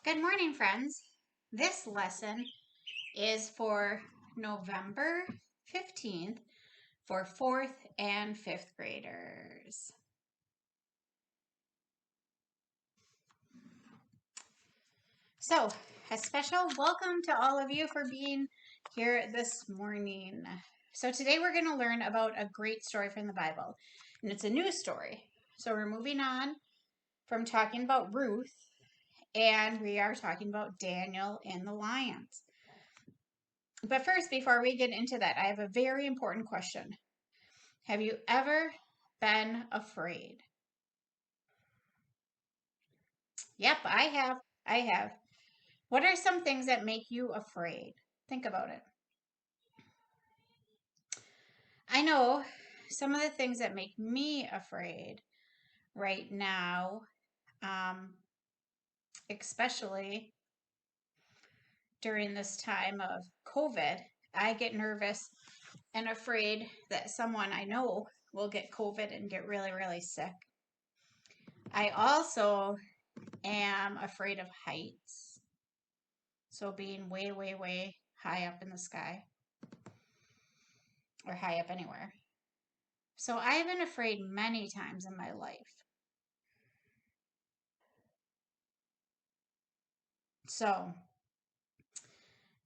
Good morning, friends. This lesson is for November 15th for 4th and 5th graders. So, a special welcome to all of you for being here this morning. So, today we're going to learn about a great story from the Bible, and it's a new story. So, we're moving on from talking about Ruth, and we are talking about Daniel and the lions. But first, before we get into that, I have a very important question. Have you ever been afraid? Yep, I have. I have. What are some things that make you afraid? Think about it. I know some of the things that make me afraid right now, especially during this time of COVID, I get nervous and afraid that someone I know will get COVID and get really, really sick. I also am afraid of heights. So being way, way, way high up in the sky or high up anywhere. So I have been afraid many times in my life. So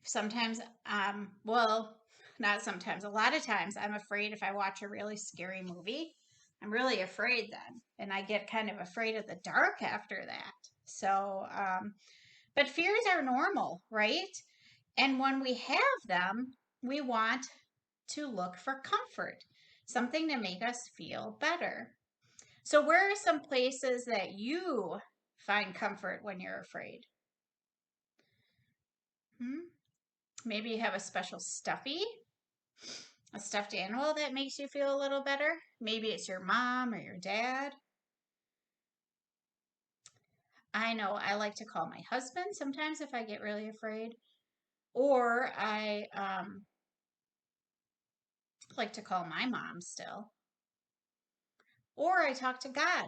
sometimes, not sometimes, a lot of times I'm afraid if I watch a really scary movie, I'm really afraid then. And I get kind of afraid of the dark after that. So, but fears are normal, right? And when we have them, we want to look for comfort, something to make us feel better. So, where are some places that you find comfort when you're afraid? Maybe you have a special stuffy, a stuffed animal that makes you feel a little better. Maybe it's your mom or your dad. I know I like to call my husband sometimes if I get really afraid, or I like to call my mom still, or I talk to God.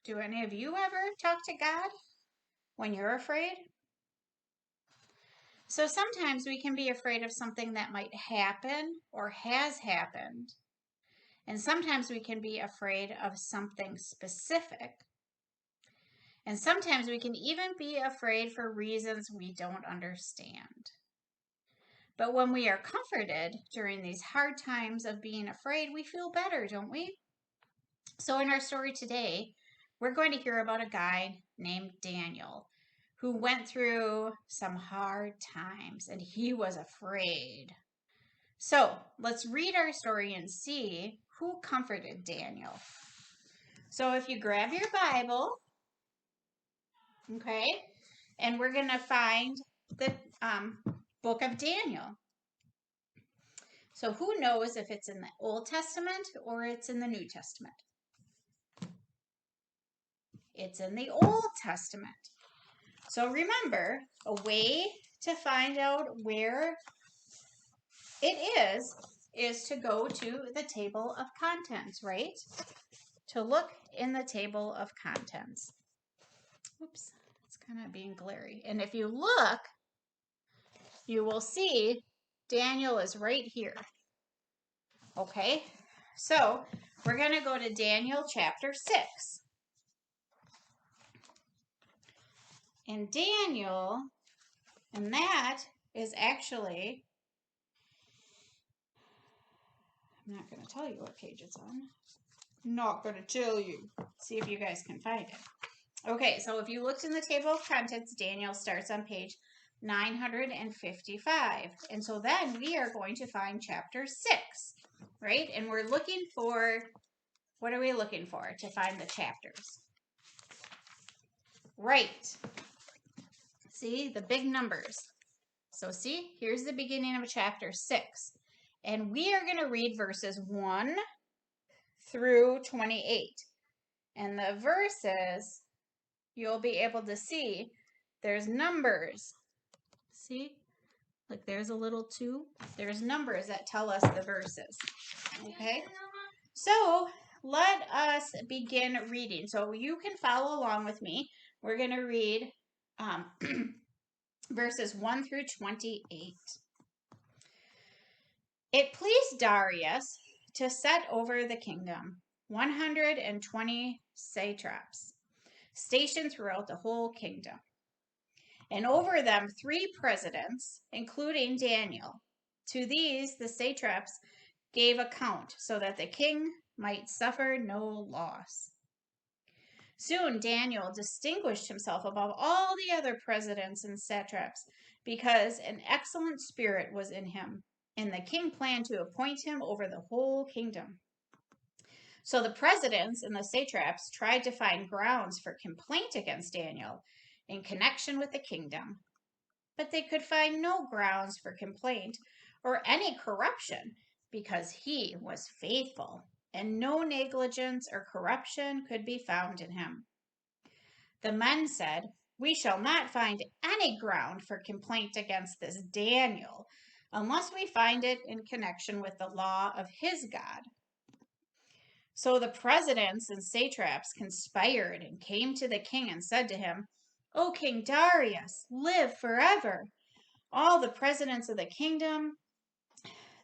Do any of you ever talk to God when you're afraid? So sometimes we can be afraid of something that might happen or has happened. And sometimes we can be afraid of something specific. And sometimes we can even be afraid for reasons we don't understand. But when we are comforted during these hard times of being afraid, we feel better, don't we? So in our story today, we're going to hear about a guy named Daniel who went through some hard times and he was afraid. So let's read our story and see who comforted Daniel. So if you grab your Bible, okay, and we're going to find the book of Daniel. So who knows if it's in the Old Testament or it's in the New Testament? It's in the Old Testament. So remember, a way to find out where it is to go to the table of contents, right? To look in the table of contents. Oops, it's kind of being glary. And if you look, you will see Daniel is right here. Okay, so we're going to go to Daniel chapter 6. And Daniel, and that is actually, I'm not going to tell you what page it's on. Not going to tell you. See if you guys can find it. Okay, so if you looked in the table of contents, Daniel starts on page 955. And so then we are going to find chapter 6, right? And we're looking for, what are we looking for to find the chapters? Right. See, the big numbers. So see, here's the beginning of chapter 6. And we are going to read verses 1 through 28. And the verses, you'll be able to see there's numbers. See? Like there's a little 2. There's numbers that tell us the verses. Okay? So let us begin reading. So you can follow along with me. We're going to read um, verses 1 through 28. It pleased Darius to set over the kingdom 120 satraps, stationed throughout the whole kingdom, and over them 3 presidents, including Daniel. To these the satraps gave account, so that the king might suffer no loss. Soon Daniel distinguished himself above all the other presidents and satraps, because an excellent spirit was in him, and the king planned to appoint him over the whole kingdom. So the presidents and the satraps tried to find grounds for complaint against Daniel in connection with the kingdom, but they could find no grounds for complaint or any corruption, because he was faithful, and no negligence or corruption could be found in him. The men said, "We shall not find any ground for complaint against this Daniel, unless we find it in connection with the law of his God." So the presidents and satraps conspired and came to the king and said to him, "O King Darius, live forever. All the presidents of the kingdom,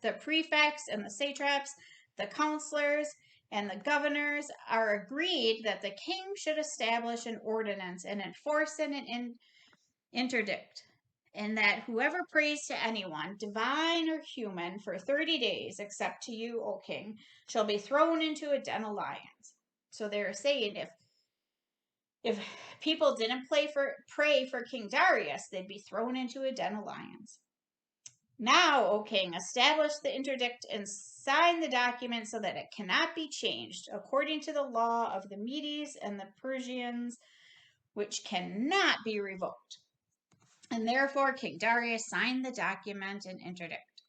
the prefects and the satraps, the counselors, and the governors are agreed that the king should establish an ordinance and enforce an interdict, and that whoever prays to anyone, divine or human, for 30 days, except to you, O king, shall be thrown into a den of lions. So they're saying if people didn't pray for King Darius, they'd be thrown into a den of lions. Now, O king, establish the interdict and sign the document so that it cannot be changed, according to the law of the Medes and the Persians, which cannot be revoked. And therefore King Darius signed the document and interdict.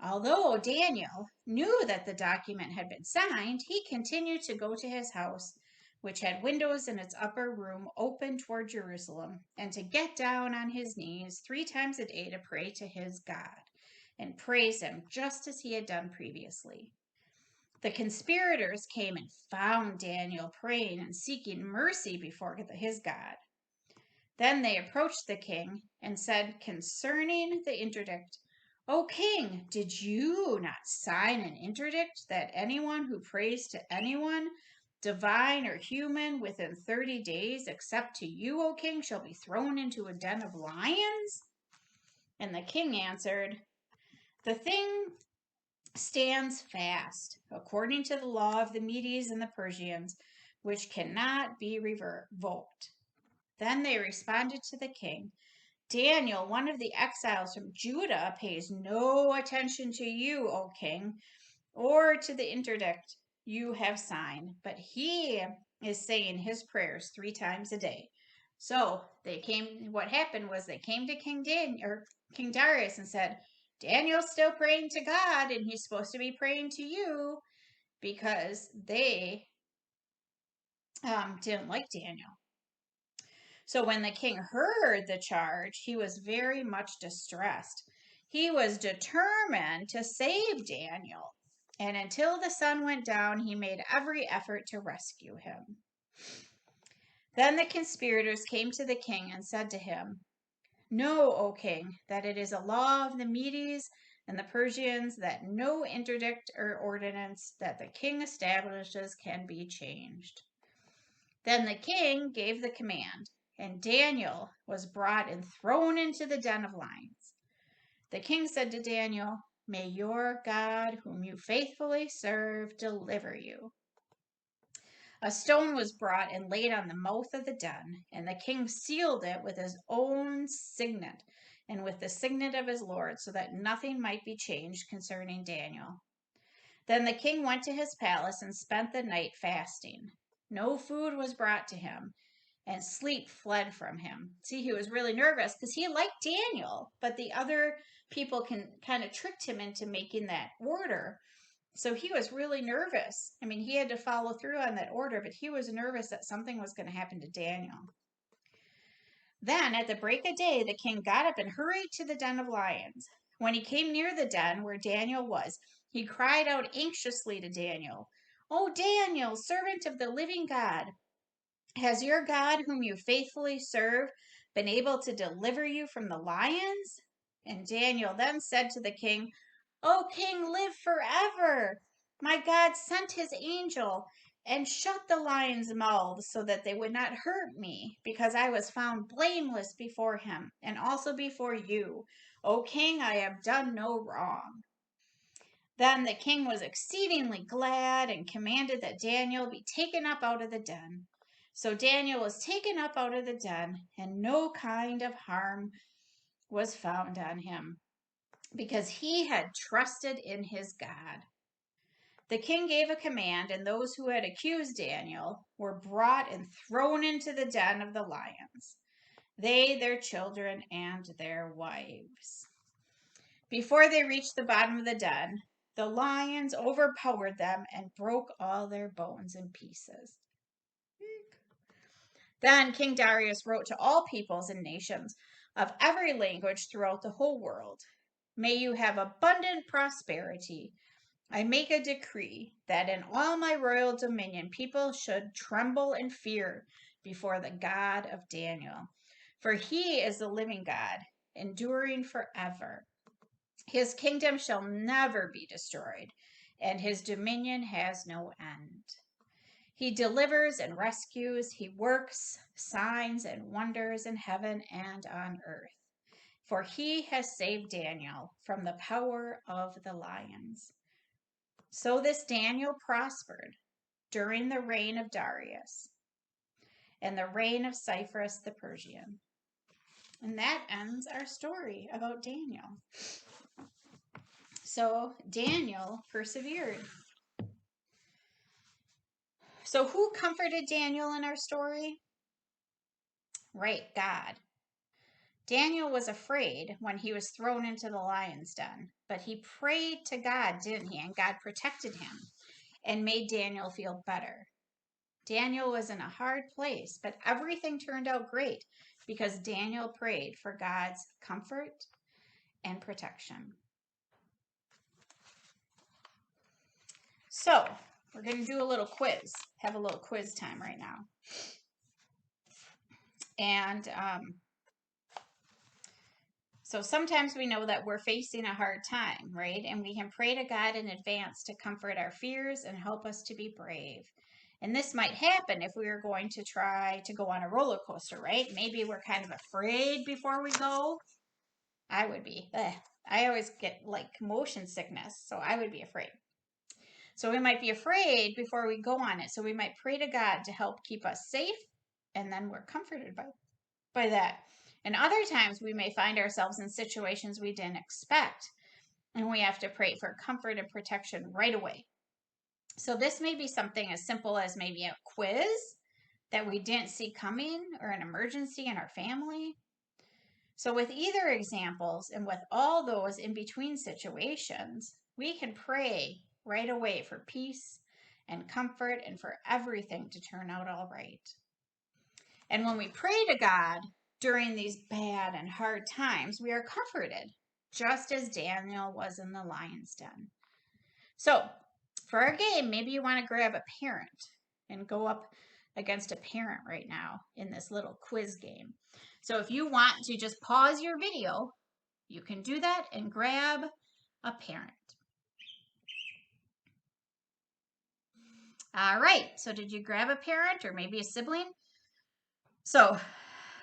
Although Daniel knew that the document had been signed, he continued to go to his house, which had windows in its upper room open toward Jerusalem, and to get down on his knees 3 times a day to pray to his God and praise him, just as he had done previously. The conspirators came and found Daniel praying and seeking mercy before his God. Then they approached the king and said concerning the interdict, "O king, did you not sign an interdict that anyone who prays to anyone, divine or human, within 30 days, except to you, O king, shall be thrown into a den of lions?" And the king answered, "The thing stands fast, according to the law of the Medes and the Persians, which cannot be revoked." Then they responded to the king, "Daniel, one of the exiles from Judah, pays no attention to you, O king, or to the interdict you have signed, but he is saying his prayers 3 times a day." So what happened was they came to King Darius and said, "Daniel's still praying to God, and he's supposed to be praying to you," because they didn't like Daniel. So when the king heard the charge, he was very much distressed. He was determined to save Daniel, and until the sun went down, he made every effort to rescue him. Then the conspirators came to the king and said to him, "Know, O king, that it is a law of the Medes and the Persians that no interdict or ordinance that the king establishes can be changed." Then the king gave the command, and Daniel was brought and thrown into the den of lions. The king said to Daniel, "May your God, whom you faithfully serve, deliver you." A stone was brought and laid on the mouth of the den, and the king sealed it with his own signet and with the signet of his lord, so that nothing might be changed concerning Daniel. Then the king went to his palace and spent the night fasting. No food was brought to him, and sleep fled from him. See, he was really nervous because he liked Daniel, but the other people kind of tricked him into making that order. So he was really nervous. I mean, he had to follow through on that order, but he was nervous that something was going to happen to Daniel. Then at the break of day, the king got up and hurried to the den of lions. When he came near the den where Daniel was, he cried out anxiously to Daniel, "O Daniel, servant of the living God, Has your God, whom you faithfully serve, been able to deliver you from the lions?" And Daniel then said to the king, "O king, live forever. My God sent his angel and shut the lions' mouths so that they would not hurt me, because I was found blameless before him and also before you. O king, I have done no wrong." Then the king was exceedingly glad and commanded that Daniel be taken up out of the den. So Daniel was taken up out of the den, and no kind of harm was found on him, because he had trusted in his God. The king gave a command, and those who had accused Daniel were brought and thrown into the den of the lions, they, their children, and their wives. Before they reached the bottom of the den, the lions overpowered them and broke all their bones in pieces. Then King Darius wrote to all peoples and nations of every language throughout the whole world: "May you have abundant prosperity. I make a decree that in all my royal dominion people should tremble and fear before the God of Daniel. For he is the living God, enduring forever. His kingdom shall never be destroyed, and his dominion has no end. He delivers and rescues. He works signs and wonders in heaven and on earth. For he has saved Daniel from the power of the lions." So this Daniel prospered during the reign of Darius and the reign of Cyrus the Persian. And that ends our story about Daniel. So Daniel persevered. So who comforted Daniel in our story? Right, God. Daniel was afraid when he was thrown into the lion's den, but he prayed to God, didn't he? And God protected him and made Daniel feel better. Daniel was in a hard place, but everything turned out great because Daniel prayed for God's comfort and protection. So, we're going to do a little quiz. Have a little quiz time right now. And so sometimes we know that we're facing a hard time, right? And we can pray to God in advance to comfort our fears and help us to be brave. And this might happen if we are going to try to go on a roller coaster, right? Maybe we're kind of afraid before we go. I would be. I always get like motion sickness, so I would be afraid. So we might be afraid before we go on it. So we might pray to God to help keep us safe, and then we're comforted by that. And other times we may find ourselves in situations we didn't expect, and we have to pray for comfort and protection right away. So this may be something as simple as maybe a quiz that we didn't see coming, or an emergency in our family. So with either examples and with all those in between situations, we can pray right away for peace and comfort and for everything to turn out all right. And when we pray to God during these bad and hard times, we are comforted, just as Daniel was in the lion's den. So for our game, maybe you want to grab a parent and go up against a parent right now in this little quiz game. So if you want to just pause your video, you can do that and grab a parent. All right, so did you grab a parent or maybe a sibling? So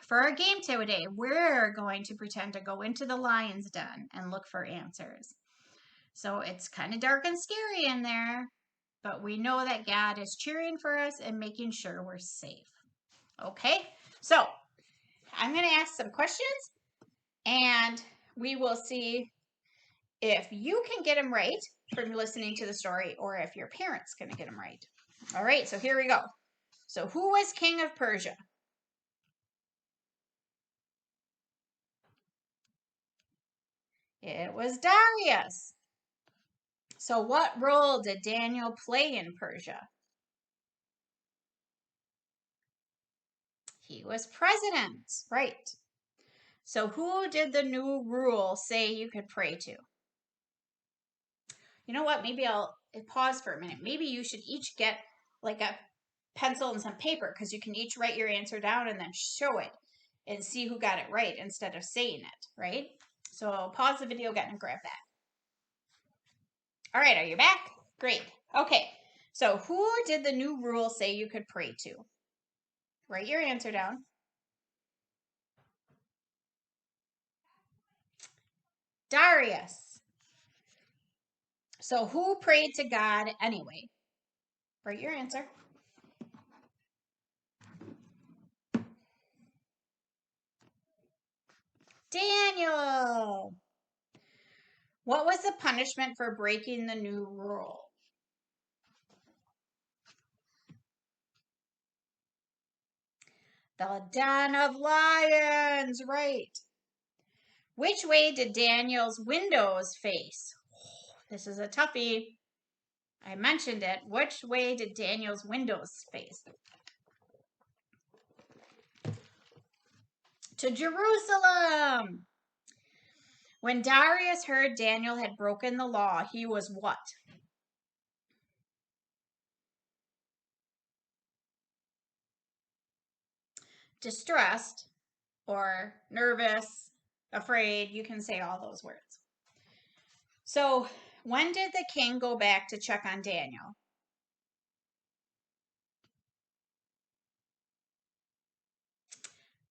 for our game today, we're going to pretend to go into the lion's den and look for answers. So it's kind of dark and scary in there, but we know that God is cheering for us and making sure we're safe. Okay, so I'm going to ask some questions and we will see if you can get them right from listening to the story or if your parents can get them right. All right, so here we go. So who was king of Persia? It was Darius. So what role did Daniel play in Persia? He was president, right? So who did the new rule say you could pray to? You know what? Maybe I'll pause for a minute. Maybe you should each get like a pencil and some paper because you can each write your answer down and then show it and see who got it right instead of saying it, right? So pause the video again and grab that. All right, are you back? Great. Okay, so who did the new rule say you could pray to? Write your answer down. Darius. So who prayed to God anyway? Write your answer. Daniel. What was the punishment for breaking the new rule? The den of lions, right. Which way did Daniel's windows face? This is a toughie. I mentioned it. Which way did Daniel's windows face? To Jerusalem. When Darius heard Daniel had broken the law, he was what? Distressed or nervous, afraid. You can say all those words. So, when did the king go back to check on Daniel?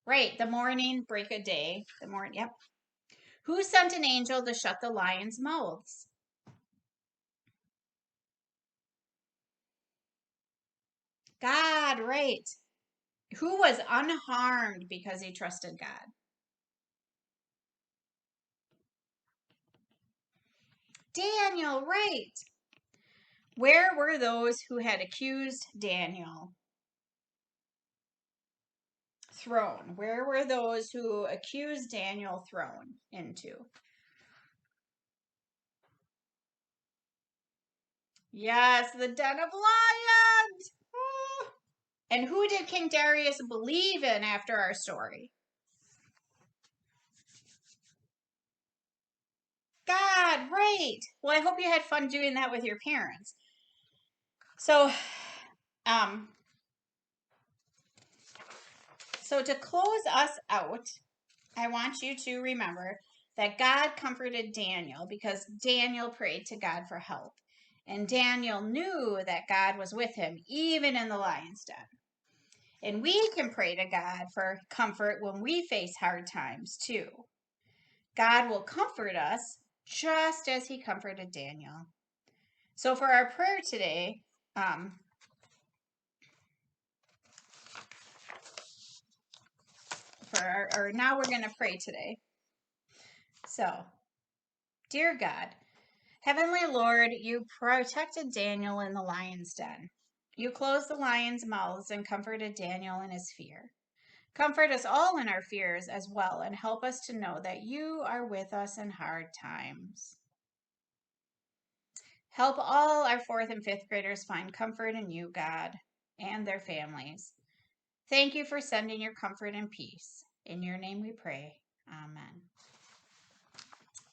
Right, the morning, break of day. The morning, yep. Who sent an angel to shut the lions' mouths? God, right. Who was unharmed because he trusted God? Daniel, right. Where were those who had accused Daniel? Thrown. Where were those who accused Daniel thrown into? Yes, the den of lions. Oh. And who did King Darius believe in after our story? God, right. Well, I hope you had fun doing that with your parents. So, um, so to close us out, I want you to remember that God comforted Daniel because Daniel prayed to God for help. And Daniel knew that God was with him, even in the lion's den. And we can pray to God for comfort when we face hard times too. God will comfort us just as he comforted Daniel. So for our prayer today, now we're going to pray today. So, dear God, Heavenly Lord, you protected Daniel in the lion's den. You closed the lions' mouths and comforted Daniel in his fear. Comfort us all in our fears as well and help us to know that you are with us in hard times. Help all our 4th and 5th graders find comfort in you, God, and their families. Thank you for sending your comfort and peace. In your name we pray. Amen.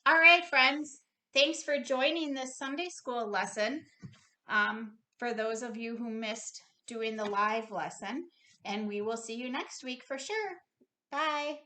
All right, friends. Thanks for joining this Sunday school lesson. For those of you who missed doing the live lesson, and we will see you next week for sure. Bye.